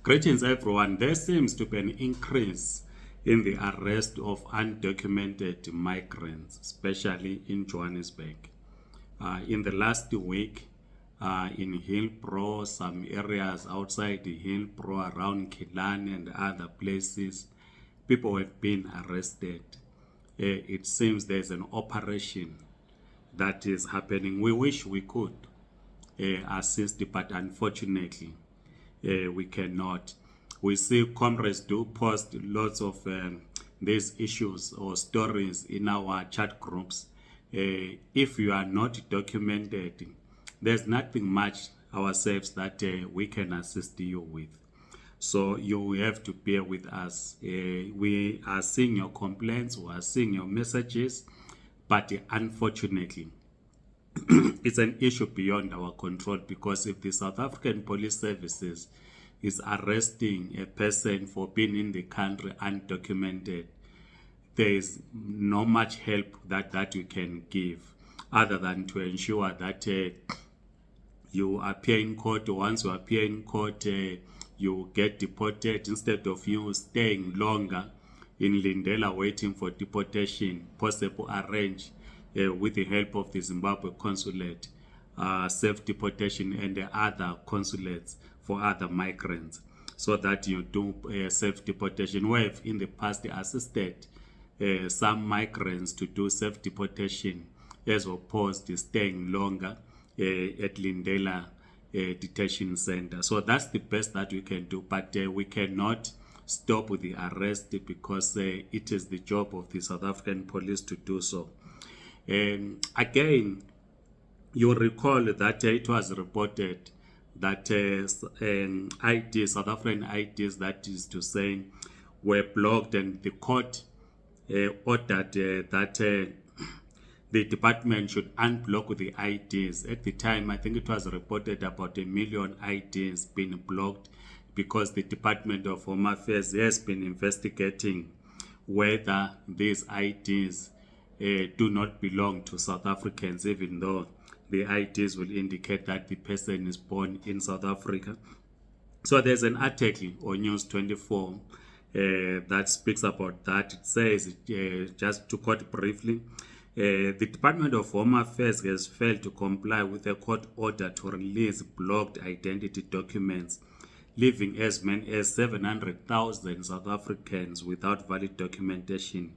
Greetings, everyone. There seems to be an increase in the arrest of undocumented migrants, especially in Johannesburg. In the last week, in Hillbrow, some areas outside the Hillbrow, around Killarney and other places, people have been arrested. It seems there's an operation that is happening. We wish we could assist, but unfortunately, we cannot. We see comrades do post lots of these issues or stories in our chat groups. If you are not documented, there's nothing much ourselves that we can assist you with. So you have to bear with us. We are seeing your complaints, we are seeing your messages, but unfortunately, it's an issue beyond our control, because if the South African Police Services is arresting a person for being in the country undocumented, there is no much help that you can give other than to ensure that you appear in court. Once you appear in court, you get deported instead of you staying longer in Lindela waiting for deportation, possible arrange with the help of the Zimbabwe consulate, self-deportation and the other consulates for other migrants, so that you do self-deportation. We have in the past assisted some migrants to do self-deportation as opposed to staying longer at Lindela detention center. So that's the best that we can do, but we cannot stop the arrest, because it is the job of the South African police to do so. Again, you recall that it was reported that IDs, South African IDs, that is to say, were blocked, and the court ordered that the department should unblock the IDs. At the time, I think it was reported about 1 million IDs being blocked, because the Department of Home Affairs has been investigating whether these IDs do not belong to South Africans, even though the IDs will indicate that the person is born in South Africa. So there's an article on News 24 that speaks about that. It says, just to quote briefly, the Department of Home Affairs has failed to comply with a court order to release blocked identity documents, leaving as many as 700,000 South Africans without valid documentation.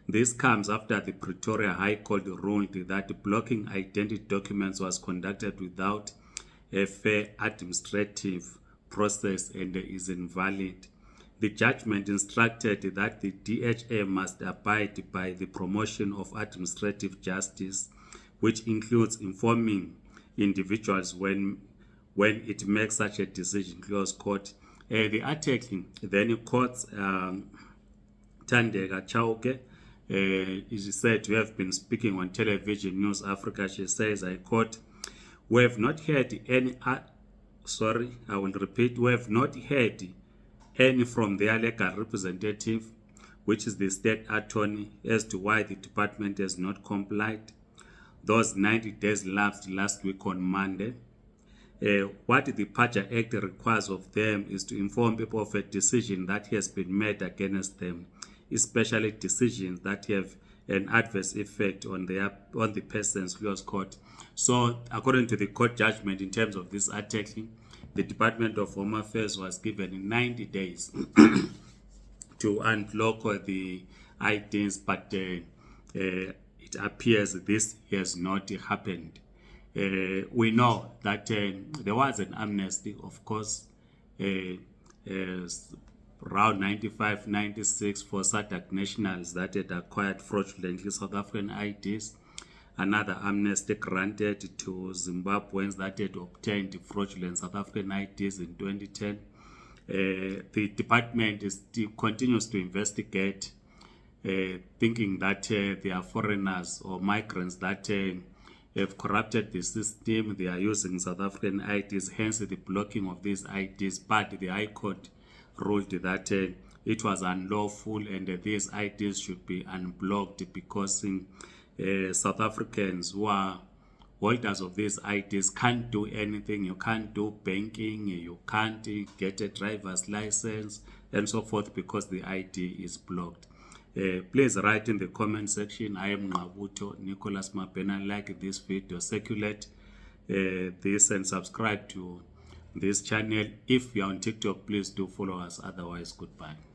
This comes after the Pretoria High Court ruled that blocking identity documents was conducted without a fair administrative process and is invalid. The judgment instructed that the DHA must abide by the promotion of administrative justice, which includes informing individuals when it makes such a decision, close quote. The article then quotes Thandeka Chauke, is said to have been speaking on television News Africa. She says, I quote, we have not heard any, we have not heard any from their legal representative, which is the state attorney, as to why the department has not complied. Those 90 days lapsed last week on Monday. What the Departure Act requires of them is to inform people of a decision that has been made against them, especially decisions that have an adverse effect on the person's, close quote. So according to the court judgment, in terms of this article, the Department of Home Affairs was given 90 days to unblock the IDs, but it appears this has not happened. We know that there was an amnesty, of course, around 95, 96 for SADC nationals that had acquired fraudulently South African IDs. Another amnesty granted to Zimbabweans that had obtained fraudulent South African IDs in 2010. The department continues to investigate, thinking that there are foreigners or migrants that have corrupted the system. They are using South African IDs, hence the blocking of these IDs. But the High Court ruled that it was unlawful and these IDs should be unblocked, because South Africans who are holders of these IDs can't do anything. You can't do banking, you can't get a driver's license, and so forth, because the ID is blocked. Please write in the comment section, I am Ngabuto Nicholas Mapena. Like this video, circulate this, and subscribe to this channel. If you're on TikTok, please do follow us. Otherwise, goodbye.